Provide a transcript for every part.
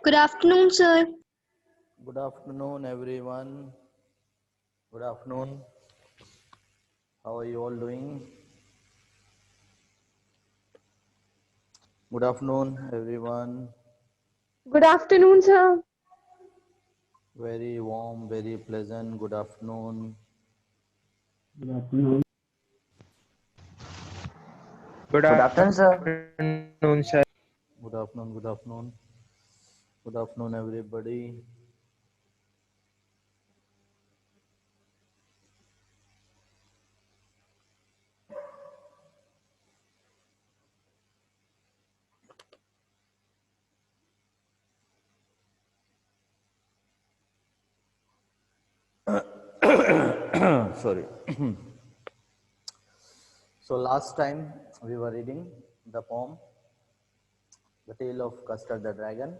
Good afternoon, sir. Good afternoon, everyone. Good afternoon. How are you all doing? Good afternoon, everyone. Good afternoon, sir. Very warm, very pleasant. Good afternoon. Good afternoon. Good Good afternoon, sir. afternoon, sir. Good afternoon. Good afternoon. Good afternoon, everybody. Sorry. So last time we were reading the poem, The Tale of Custard the Dragon,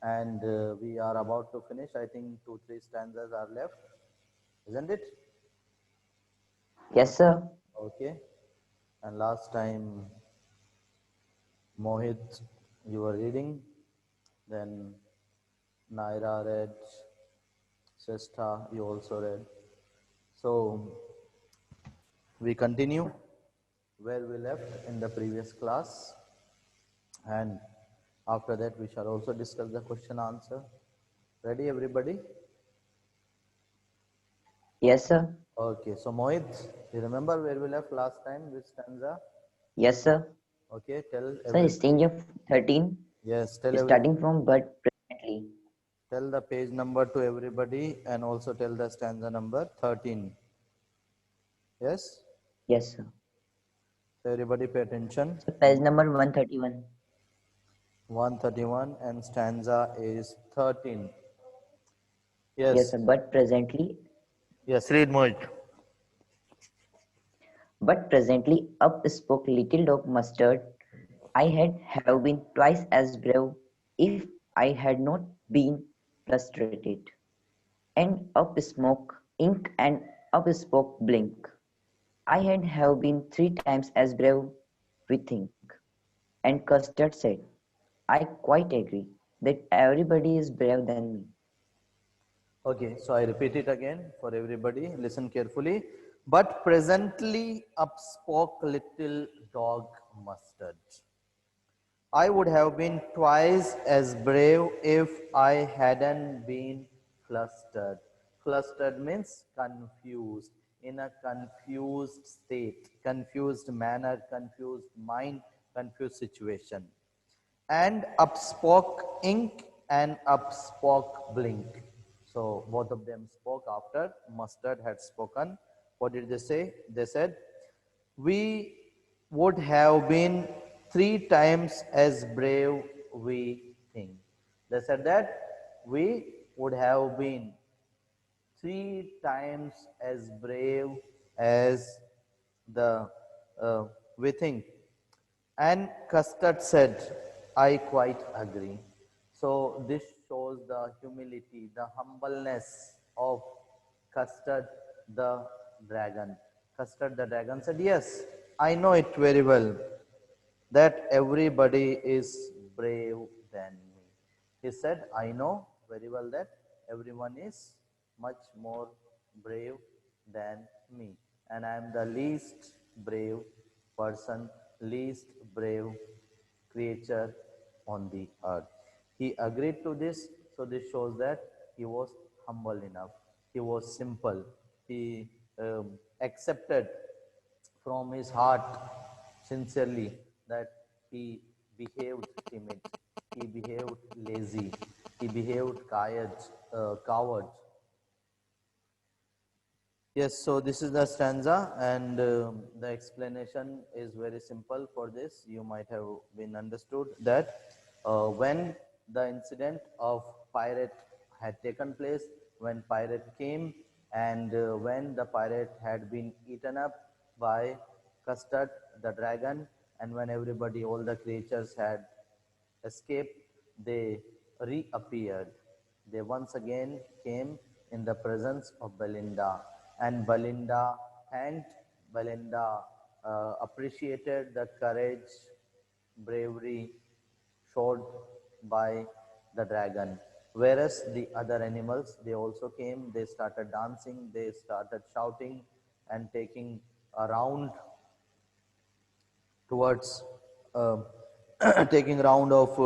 and we are about to finish. I think 2-3 stanzas are left, isn't it? Yes, sir. Okay. And last time, Mohit, you were reading, then Naira read, Sestha, you also read. So we continue where we left in the previous class, and after that we shall also discuss the question answer. Ready, everybody? Yes, sir. Okay, so Mohit, you remember where we left last time, which stanza? Yes, sir. Okay, tell Sir, every, stanza 13, yes, starting from but presently. tell the page number to everybody and also tell the stanza number 13. Yes? Yes, sir. So everybody pay attention. So, page number 131. 131 and stanza is 13. Yes, Yes. sir. But presently, Read Mohit. up spoke little dog Mustard. I have been twice as brave if I had not been frustrated. And up smoke ink and up spoke blink. I have been 3 times as brave, we think. And Custard said, I quite agree that everybody is brave than me. Okay, so I repeat it again for everybody. Listen carefully. But presently up spoke little dog Mustard. I would have been twice as brave if I hadn't been flustered. Flustered means confused, in a confused state, confused manner, confused mind, confused situation. And upspoke ink and upspoke blink. So both of them spoke after Mustard had spoken. What did they say? They said, we would have been 3 times as brave we think. They said that we would have been 3 times as brave as the we think. And Custard said, I quite agree. So this shows the humility, the humbleness of Custard the dragon. Custard the dragon said, yes, I know it very well that everybody is brave than me. He said, I know very well that everyone is much more brave than me. And I am the least brave person, least brave creature on the earth. He agreed to this, so this shows that he was humble enough. He was simple. He accepted from his heart sincerely that he behaved timid, he behaved lazy, he behaved coward. Yes, so this is the stanza, and the explanation is very simple for this. You might have been understood that when the incident of pirate had taken place, when pirate came, and when the pirate had been eaten up by Custard the dragon, and when everybody, all the creatures had escaped, they reappeared. They once again came in the presence of Belinda, and Belinda thanked, Belinda appreciated the courage, bravery showed by the dragon. Whereas the other animals, they also came, they started dancing, they started shouting and taking a round towards uh, taking round of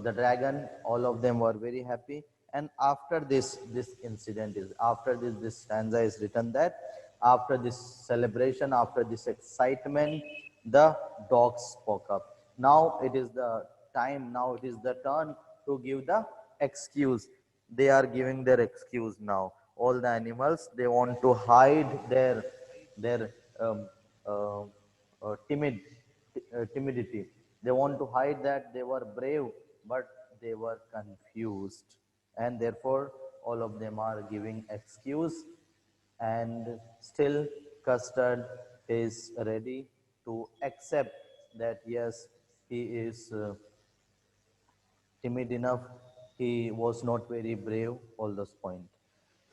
the dragon. All of them were very happy. And after this incident is, after this stanza is written, that after this celebration, after this excitement, the dogs spoke up. Now it is the time, now it is the turn to give the excuse. They are giving their excuse now. All the animals, they want to hide their um, uh, timidity. They want to hide that they were brave, but they were confused, and therefore all of them are giving excuse. And still, Custard is ready to accept that yes, he is timid enough. He was not very brave. All those points.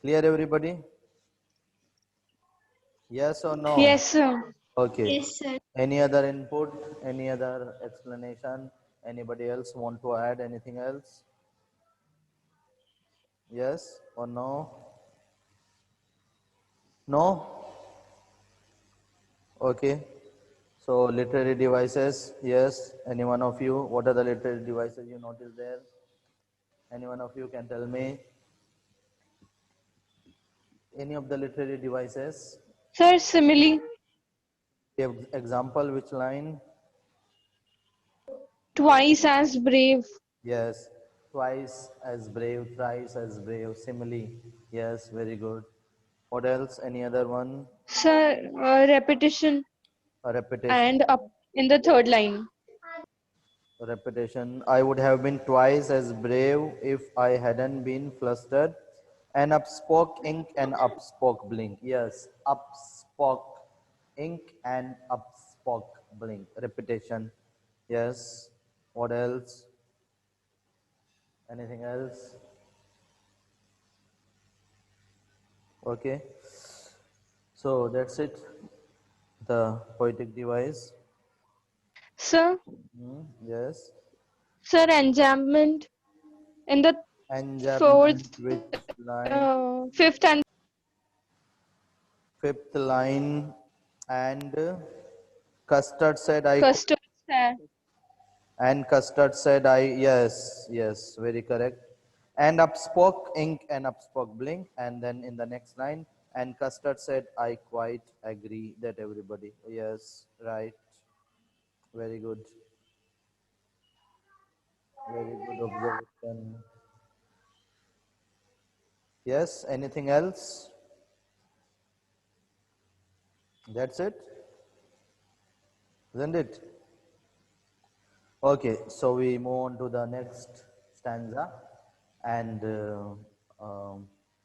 Clear, everybody? Yes or no? Yes, sir. Okay. Yes, sir. Any other input? Any other explanation? Anybody else want to add anything else? Yes or no? No? Okay. So literary devices, yes. Any one of you? What are the literary devices you notice there? Any one of you can tell me? Any of the literary devices? Sir, simile, Give example, which line? twice as brave. Yes. Twice as brave, thrice as brave, simile. Yes, very good. What else? Any other one? Sir, repetition A repetition. and up in the third line. Repetition. I would have been twice as brave if I hadn't been flustered. And upspoke ink and upspoke blink. Yes, upspoke ink and upspoke blink. Repetition. Yes. What else? Anything else? Okay. So that's it. The poetic device. Sir, Yes. sir, enjambment in the Enjambment, fourth, which line? fifth and Fifth line. And Custard said I could. custard. And Custard said I, yes, yes, very correct. And upspoke ink and upspoke blink. And then in the next line, and Custard said I quite agree that everybody. Yes, right. Very good. Very good observation. Yes, anything else? That's it, isn't it? Okay, so we move on to the next stanza. And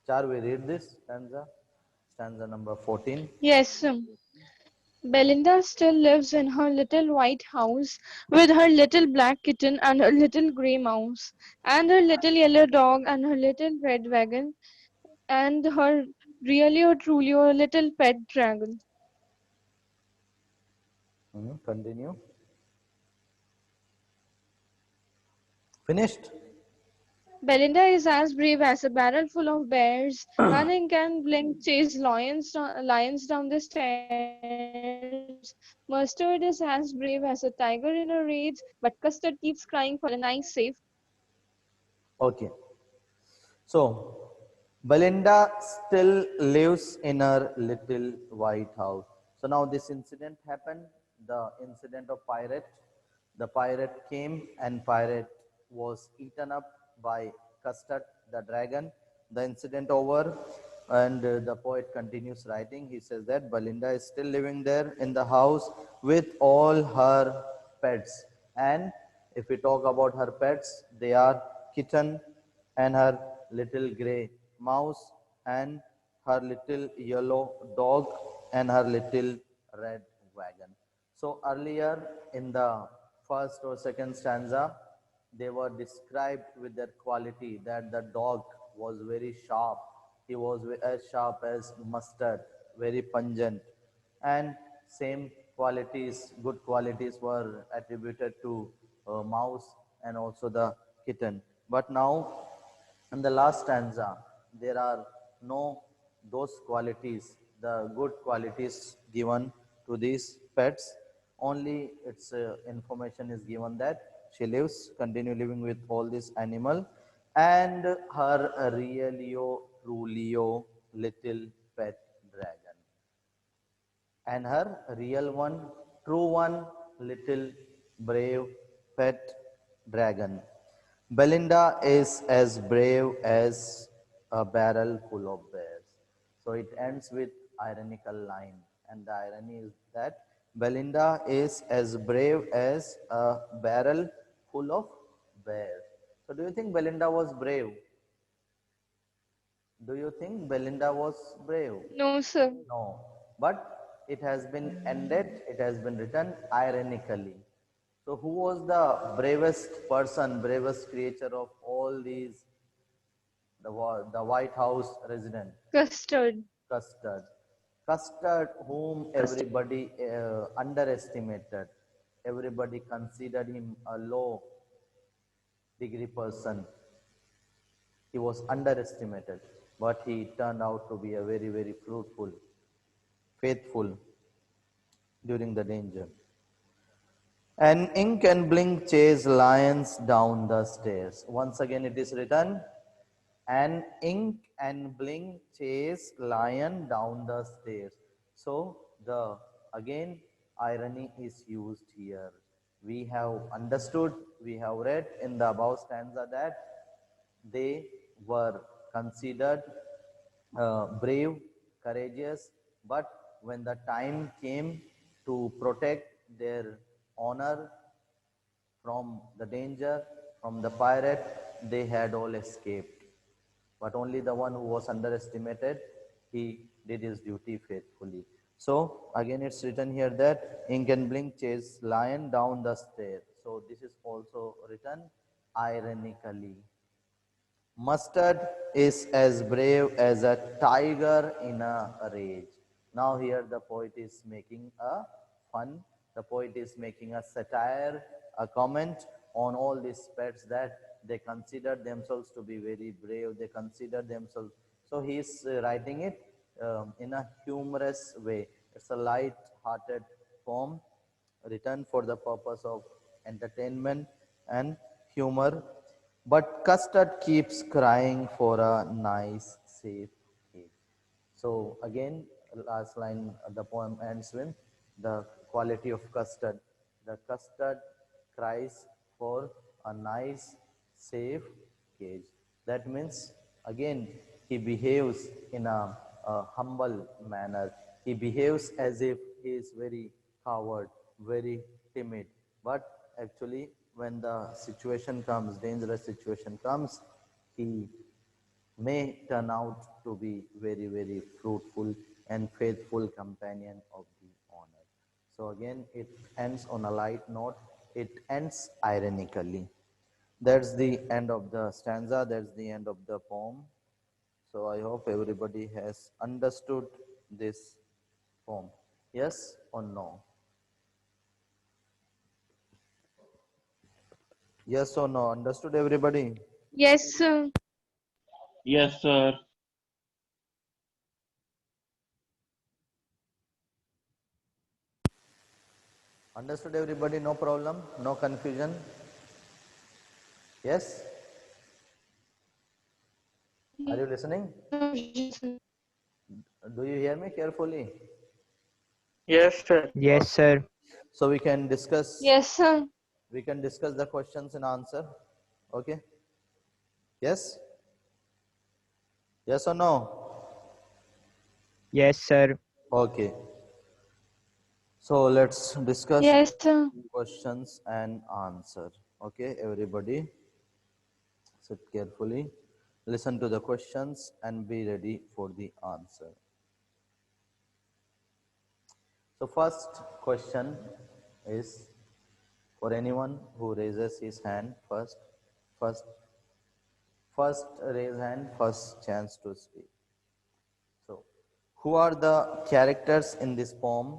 Char, we read this stanza, stanza number 14. Yes, sir. Belinda still lives in her little white house with her little black kitten and her little grey mouse, and her little yellow dog and her little red wagon, and her really or truly or little pet dragon. Continue. Finished? Belinda is as brave as a barrel full of bears, and in can blink chase lions down the stairs. Mustard is as brave as a tiger in a rage, but Custard keeps crying for a nice safe. Okay. So, Belinda still lives in her little white house. So now this incident happened, the incident of pirate. The pirate came and pirate was eaten up by Custard, the dragon. The incident over, and the poet continues writing. He says that Belinda is still living there in the house with all her pets. And if we talk about her pets, they are kitten, and her little gray mouse, and her little yellow dog, and her little red wagon. So earlier in the first or second stanza, they were described with their quality, that the dog was very sharp. He was as sharp as mustard, very pungent. And same qualities, good qualities were attributed to mouse and also the kitten. But now, in the last stanza, there are no those qualities, the good qualities given to these pets. Only its information is given that she lives, continue living with all this animal, and her realio, trulio, little pet dragon, and her real one, true one, little brave pet dragon. Belinda is as brave as a barrel full of bears. So it ends with ironical line, and the irony is that Belinda is as brave as a barrel full of bears. So do you think Belinda was brave? Do you think Belinda was brave? No, sir. No, but it has been ended, it has been written ironically. So, who was the bravest person, bravest creature of all these, the White House resident? Custard. Custard. Custard, whom Custard. everybody underestimated. Everybody considered him a low degree person. He was underestimated, but he turned out to be a very, very fruitful, faithful during the danger. And ink and blink chase lions down the stairs. Once again, it is written, and ink and blink chase lion down the stairs. So the again irony is used here. We have understood, we have read in the above stanza that they were considered brave, courageous, but when the time came to protect their honor from the danger, from the pirate, they had all escaped. But only the one who was underestimated, he did his duty faithfully. So again, it's written here that ink and blink chase lion down the stair. So this is also written ironically. Mustard is as brave as a tiger in a rage. Now here the poet is making a fun, the poet is making a satire, a comment on all these pets that they consider themselves to be very brave, they consider themselves. So he is writing it in a humorous way. It's a light-hearted poem written for the purpose of entertainment and humor. But Custard keeps crying for a nice, safe cage. So again, last line of the poem ends with the quality of custard. The custard cries for a nice, safe cage. That means again he behaves in a humble manner. He behaves as if he is very coward, very timid. But actually, when the situation comes, dangerous situation comes, he may turn out to be very, very fruitful and faithful companion of the honor. So again, it ends on a light note. It ends ironically. That's the end of the stanza. That's the end of the poem. So I hope everybody has understood this poem. Yes or no? Yes or no? Understood everybody? Yes, sir. Yes, sir. Understood everybody? No problem? No confusion? Yes? Are you listening? Do you hear me carefully? Yes, sir. Yes, sir. So we can discuss Yes, sir. the questions and answer. Okay? Yes? Yes or no? Yes, sir. Okay. So let's discuss Yes, sir. questions and answer. Okay, everybody sit carefully, listen to the questions and be ready for the answer. So first question is for anyone who raises his hand first. First raise hand, first chance to speak. So who are the characters in this poem?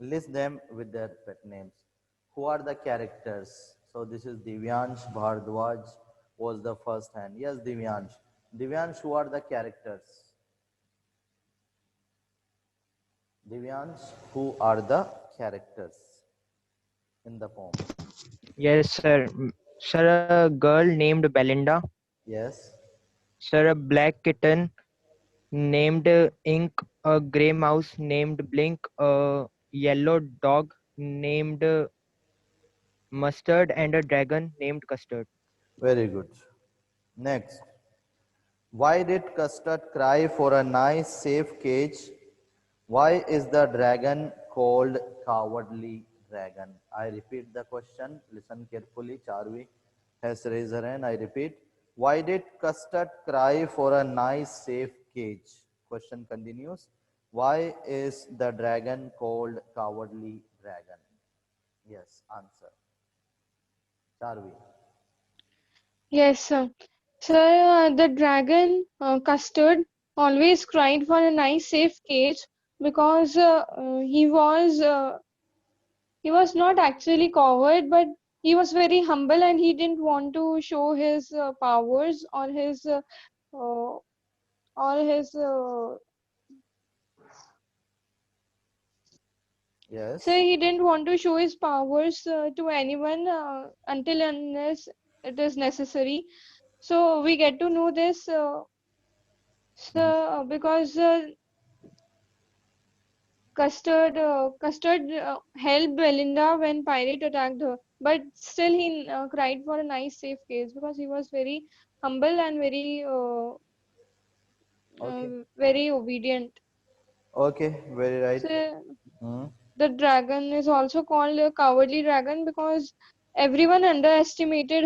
List them with their pet names. Who are the characters? So this is Divyansh, Bhardwaj, was the first hand. Yes, Divyansh. Divyansh, who are the characters? Divyansh, who are the characters in the poem? Yes, sir. Sir, a girl named Belinda. Yes. Sir, a black kitten named Ink. A grey mouse named Blink. A yellow dog named Mustard, and a dragon named Custard. Very good. Next. Why did Custard cry for a nice, safe cage? Why is the dragon called cowardly dragon? I repeat the question. Listen carefully. Charvi has raised her hand. I repeat. Why did Custard cry for a nice, safe cage? Question continues. Why is the dragon called cowardly dragon? Yes, answer. Charvi. Yes, sir. Sir, the dragon Custard always cried for a nice safe cage because he was not actually coward, but he was very humble and he didn't want to show his powers uh, or his so Yes. he didn't want to show his powers to anyone until unless it is necessary. So we get to know this Mhm. because Custard helped Belinda when pirate attacked her, but still he cried for a nice safe case because he was very humble and Okay. very obedient. Okay. Very right. So Hmm. the dragon is also called a cowardly dragon because everyone underestimated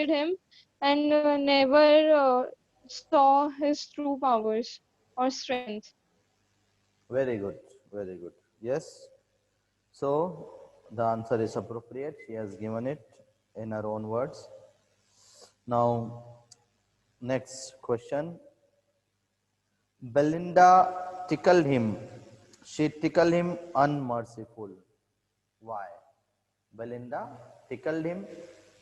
him, and never saw his true powers or strength. Very good. Very good. Yes. So the answer is appropriate. She has given it in her own words. Now, next question. Belinda tickled him. She tickled him unmerciful. Why? Belinda tickled him.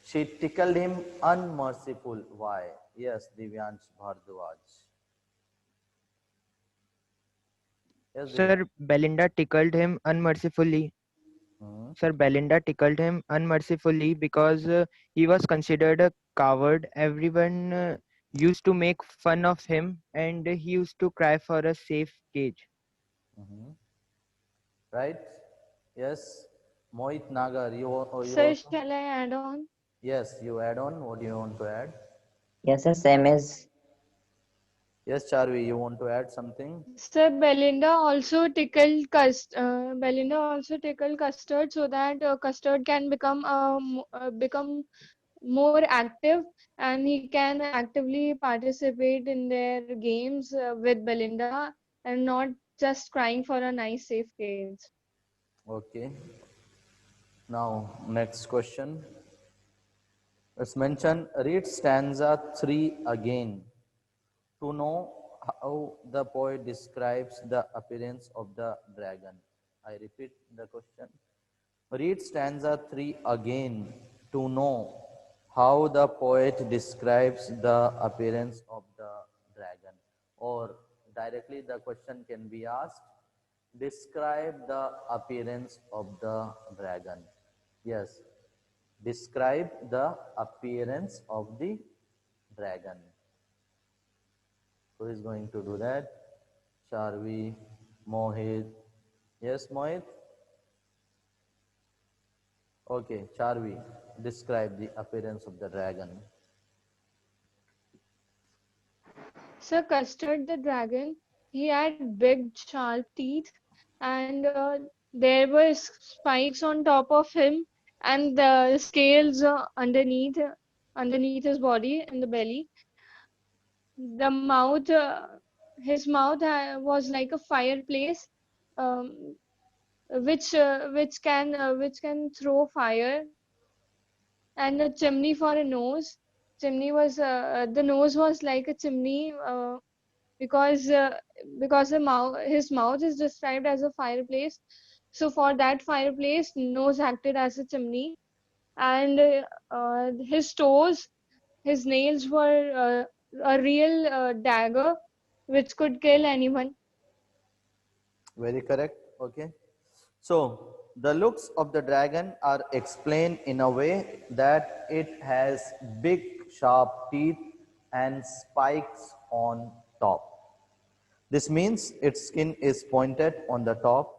She tickled him unmerciful. Why? Yes, Divyansh Bhardwaj. Yes, Divyansh. Sir, Belinda tickled him unmercifully. Hmm. Sir, Belinda tickled him unmercifully because he was considered a coward. Everyone used to make fun of him and he used to cry for a safe cage. Mhm. Right? Yes. Mohit Nagar, you Sir, also? shall I add on? Yes, you add on. What do you want to add? Yes, sir, same as Yes, Charvi, you want to add something? Sir, Belinda also tickled Custard so that Custard can become more active and he can actively participate in their games with Belinda and not just crying for a nice safe cage. Okay. Now, next question. Let's mention read stanza 3 again to know how the poet describes the appearance of the dragon. I repeat the question. Read stanza 3 again to know how the poet describes the appearance of the dragon. Or directly the question can be asked, describe the appearance of the dragon. Yes, describe the appearance of the dragon. Who is going to do that? Charvi, Mohit. Yes, Mohit? Okay, Charvi, describe the appearance of the dragon. Sir, Custard the dragon, he had big sharp teeth and there were spikes on top of him and the scales underneath his body in the belly. The mouth, his mouth was like a fireplace, um, which can throw fire, and a chimney for a nose. Chimney was the nose was like a chimney because uh, because his mouth is described as a fireplace. So for that fireplace, nose acted as a chimney. and his toes, his nails were a real dagger which could kill anyone. Very correct. Okay. So the looks of the dragon are explained in a way that it has big sharp teeth and spikes on top. This means its skin is pointed on the top.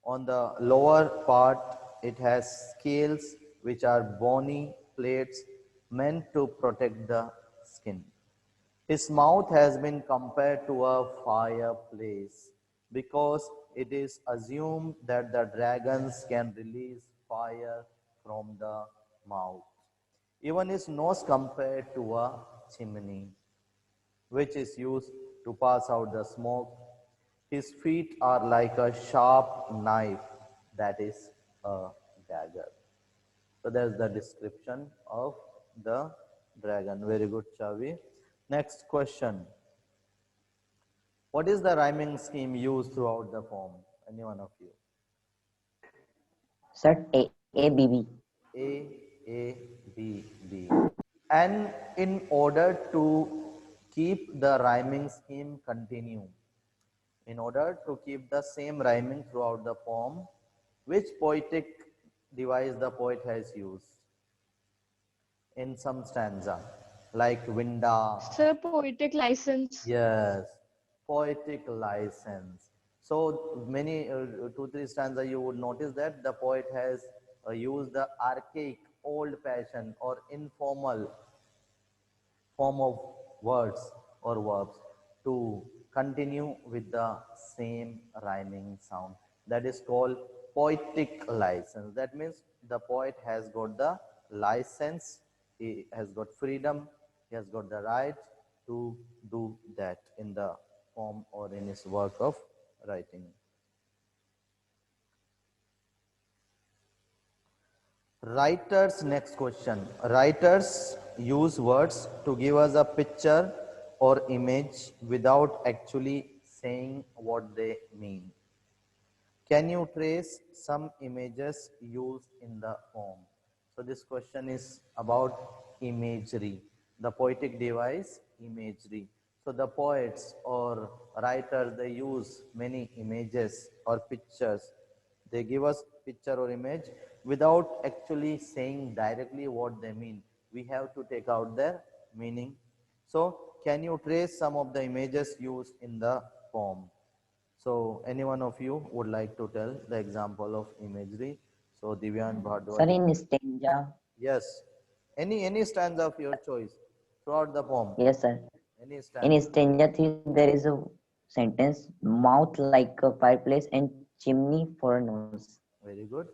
On the lower part, it has scales which are bony plates meant to protect the skin. His mouth has been compared to a fireplace because it is assumed that the dragons can release fire from the mouth. Even his nose compared to a chimney, which is used to pass out the smoke. His feet are like a sharp knife, that is a dagger. So there's the description of the dragon. Very good, Chavi. Next question. What is the rhyming scheme used throughout the poem? Any one of you? Sir, AABB. A, A, B, B. And in order to keep the rhyming scheme continue, in order to keep the same rhyming throughout the poem, which poetic device the poet has used in some stanza, like Vinda. Sir, poetic license. Yes, poetic license. So many, two, three stanza, you would notice that the poet has used the archaic, old-fashioned or informal form of words or verbs to continue with the same rhyming sound. That is called poetic license. That means the poet has got the license, he has got freedom, he has got the right to do that in the form or in his work of writing. Writers, next question. Writers use words to give us a picture or image without actually saying what they mean. Can you trace some images used in the poem? So this question is about imagery, the poetic device, imagery. So the poets or writers, they use many images or pictures. They give us picture or image without actually saying directly what they mean. We have to take out their meaning. So can you trace some of the images used in the poem? So any one of you would like to tell the example of imagery? So Divyan Sir, Bhardwaj. in stanza. Yes. Any stanza of your choice throughout the poem. Yes, sir. Any In stanza. stanza 3, there is a sentence, mouth like a fireplace and chimney for a nose. Very good.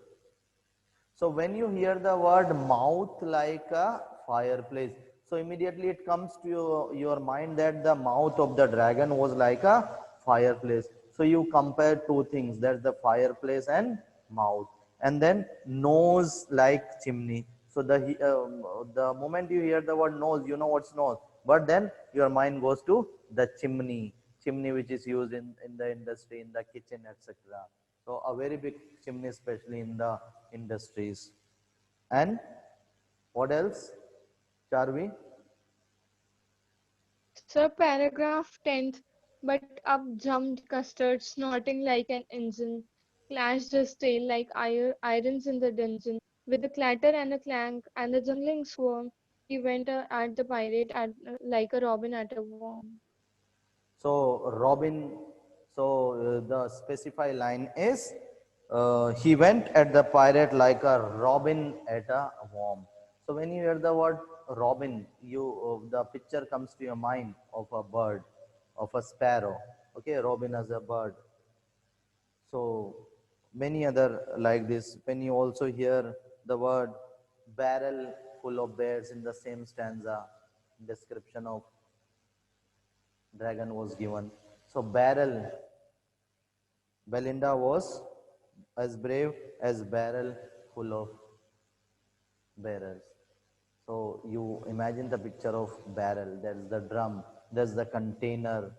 So when you hear the word mouth like a fireplace, so immediately it comes to your mind that the mouth of the dragon was like a fireplace. So you compare two things, that's the fireplace and mouth. And then nose like chimney. So the moment you hear the word nose, you know what's nose. But then your mind goes to the chimney which is used in the industry, in the kitchen, etc. So a very big chimney, especially in the industries. And what else, Charvi? Sir, paragraph 10th. But up jumped Custard, snorting like an engine, clashed his tail like irons in the dungeon. With a clatter and a clank and a jungling swarm, he went at the pirate like a robin at a worm. So Robin, the specify line is he went at the pirate like a robin at a worm. So when you hear the word robin, the picture comes to your mind of a bird, of a sparrow. Okay, robin as a bird. So many other like this. When you also hear the word barrel full of bears in the same stanza, description of dragon was given. So barrel, Belinda was as brave as barrel full of bearers. So you imagine the picture of barrel, there's the drum, there's the container,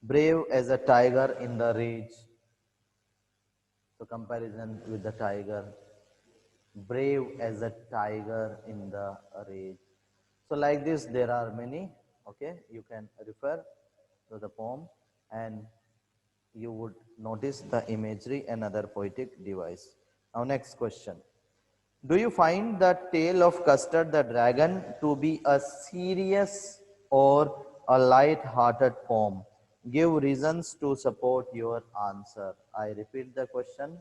brave as a tiger in the rage. So comparison with the tiger. brave as a tiger in the rage. So like this, there are many. Okay, you can refer to the poem, and you would notice the imagery and other poetic device. Now, next question. Do you find the tale of Custard the Dragon to be a serious or a light-hearted poem? Give reasons to support your answer. I repeat the question.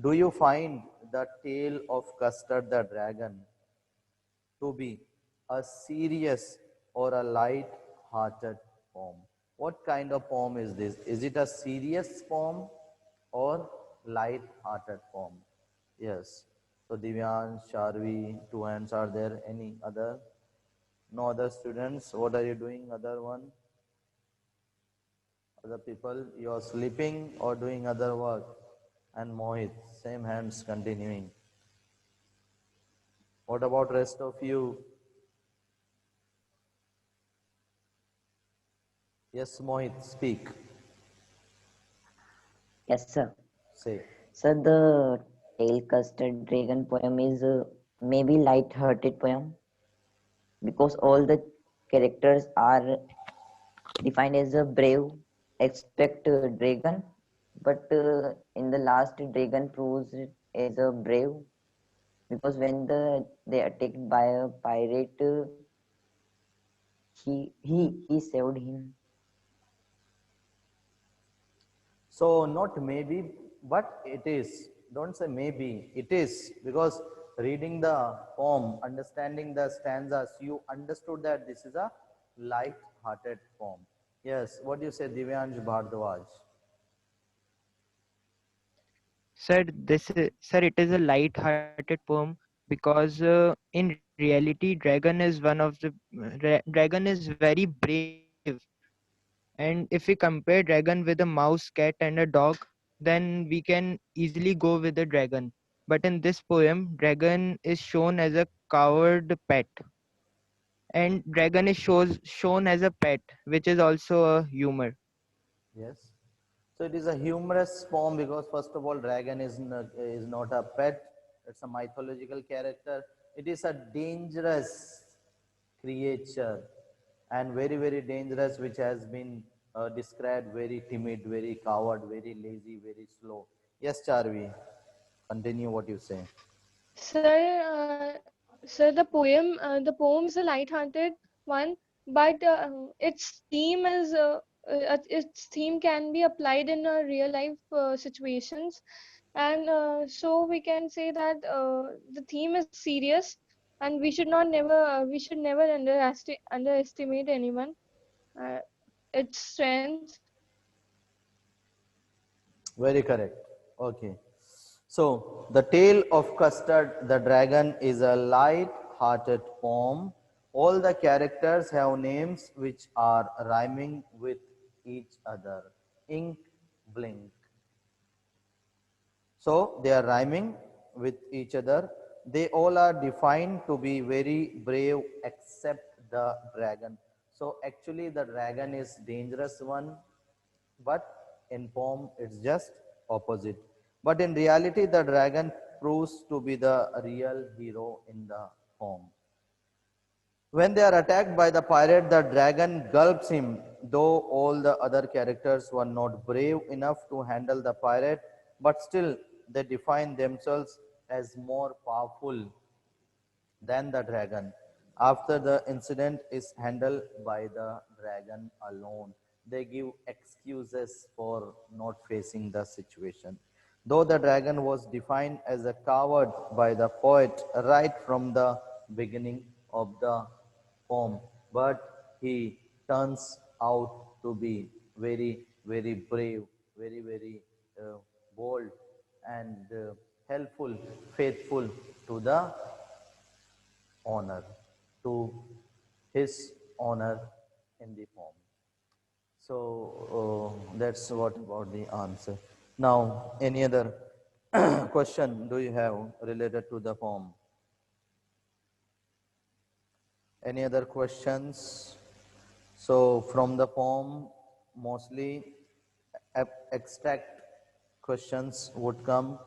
Do you find the tale of Custard the Dragon to be a serious or a light-hearted poem? What kind of poem is this? Is it a serious poem or light-hearted poem? Yes. So Divyan, Sharvi, two hands are there. Any other? No other students? What are you doing? Other one? Other people? You are sleeping or doing other work? And Mohit, same hands continuing. What about rest of you? Yes, Mohit, speak. Yes, sir. Say. Sir, the Tale Custard Dragon poem is maybe light-hearted poem because all the characters are defined as a brave, expect dragon, but in the last dragon proves it as a brave because when they attacked by a pirate, he saved him. So not maybe, but it is. Don't say maybe, it is. Because reading the poem, understanding the stanzas, you understood that this is a light-hearted poem. Yes, what do you say, Divyansh Bhardwaj? Sir, it is a light-hearted poem because in reality, dragon is very brave. And if we compare dragon with a mouse, cat, and a dog, then we can easily go with the dragon. But in this poem, dragon is shown as a coward pet, and dragon is shown as a pet, which is also a humor. Yes. So it is a humorous poem because first of all, dragon is not a pet. It's a mythological character. It is a dangerous creature and very, very dangerous, which has been described very timid, very coward, very lazy, very slow. Yes, Charvi, continue what you say. Sir, the poem is a light-hearted one, but its theme can be applied in real life situations, and so we can say that the theme is serious, and we should never underestimate anyone, uh, its strength. Very correct. Okay. So, The Tale of Custard the Dragon is a light-hearted poem. All the characters have names which are rhyming with each other. Ink, blink. So, they are rhyming with each other. They all are defined to be very brave except the dragon. So, actually the dragon is dangerous one, but in poem it's just opposite. But in reality, the dragon proves to be the real hero in the poem. When they are attacked by the pirate, the dragon gulps him. Though all the other characters were not brave enough to handle the pirate, but still they define themselves as more powerful than the dragon. After the incident is handled by the dragon alone, they give excuses for not facing the situation. Though the dragon was defined as a coward by the poet right from the beginning of the poem, but he turns out to be very, very brave, very, very bold, and helpful, faithful to the honor, to his honor in the poem. So that's what about the answer. Now, any other question do you have related to the poem? Any other questions? So from the poem, mostly abstract questions would come.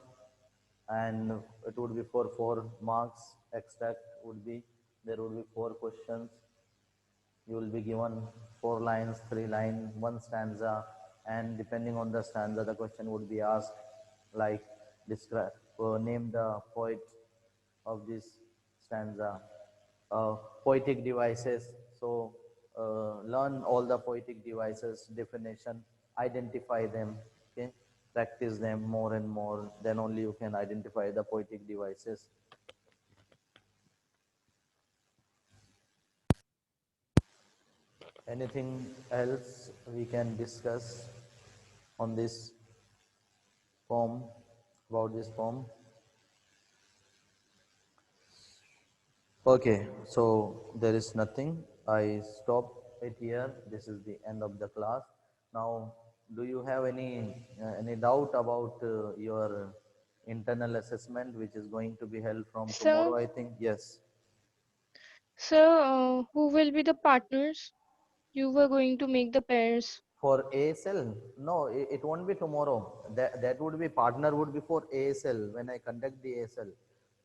and it would be for 4 marks. Extract would be, there would be 4 questions. You will be given 4 lines, 3 lines, one stanza, and depending on the stanza, the question would be asked like describe, name the poet of this stanza, poetic devices. So learn all the poetic devices definition, identify them. Okay, practice them more and more. Then only you can identify the poetic devices. Anything else we can discuss on this poem, about this poem? Okay, so there is nothing. I stop it here. This is the end of the class. Now, do you have any doubt about your internal assessment, which is going to be held from Sir, tomorrow? I think yes. sir, who will be the partners? You were going to make the pairs. For ASL, no, it won't be tomorrow. That would be partner would be for ASL when I conduct the ASL.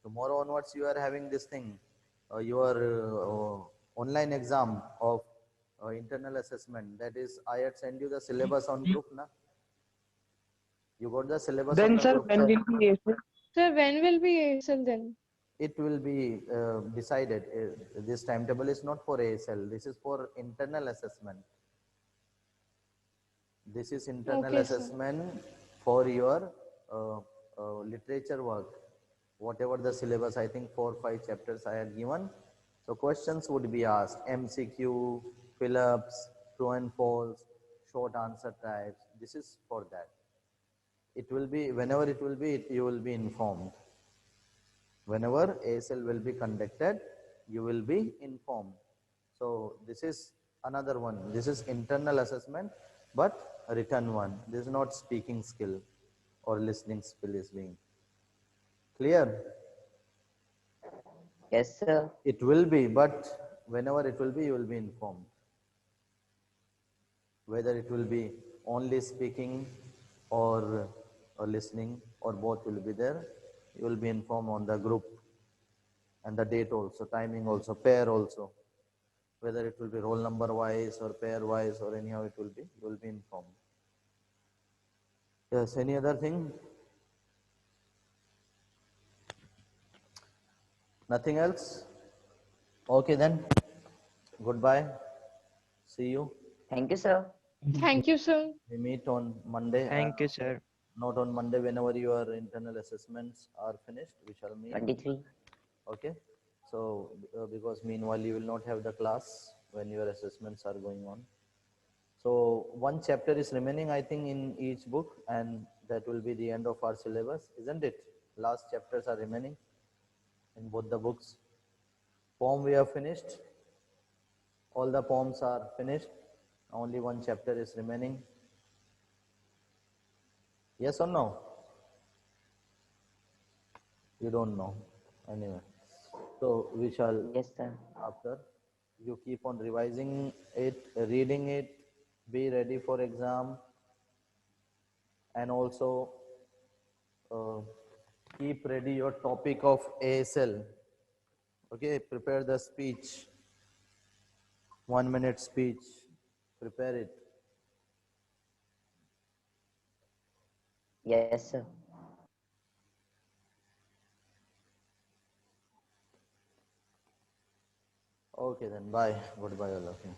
Tomorrow onwards, you are having this thing, your online exam of internal assessment. That is, I had sent you the syllabus on group, na? You got the syllabus on Then, the sir, group when chat. will be ASL? Sir, when will be ASL then? It will be decided. This timetable is not for ASL. This is for internal assessment. This is internal Okay, sir. assessment for your literature work. Whatever the syllabus, I think 4 or 5 chapters I had given. So questions would be asked, MCQ, fill-ups, true and false, short answer types. This is for that. It will be, whenever it will be, you will be informed. Whenever ASL will be conducted, you will be informed. So this is another one. This is internal assessment, but a written one. This is not speaking skill or listening skill is being clear. Yes, sir. It will be, but whenever it will be, you will be informed. Whether it will be only speaking or listening or both will be there, you will be informed on the group and the date also, timing also, pair also. Whether it will be roll number wise or pair wise or anyhow it will be, you will be informed. Yes, any other thing? Nothing else? Okay then, goodbye. See you. Thank you, sir. Thank you, sir. We meet on Monday. Thank you, sir. Not on Monday, whenever your internal assessments are finished, we shall meet. 23. Okay. So, because meanwhile you will not have the class when your assessments are going on. So, one chapter is remaining, I think, in each book, and that will be the end of our syllabus, isn't it? Last chapters are remaining in both the books. Poem we have finished. All the poems are finished. Only one chapter is remaining. Yes or no? You don't know. Anyway. So we shall, Yes, sir. after, you keep on revising it, reading it, be ready for exam, and also uh, keep ready your topic of ASL. Okay, prepare the speech, 1 minute speech, prepare it. Yes, sir. Okay then, bye, goodbye all of you.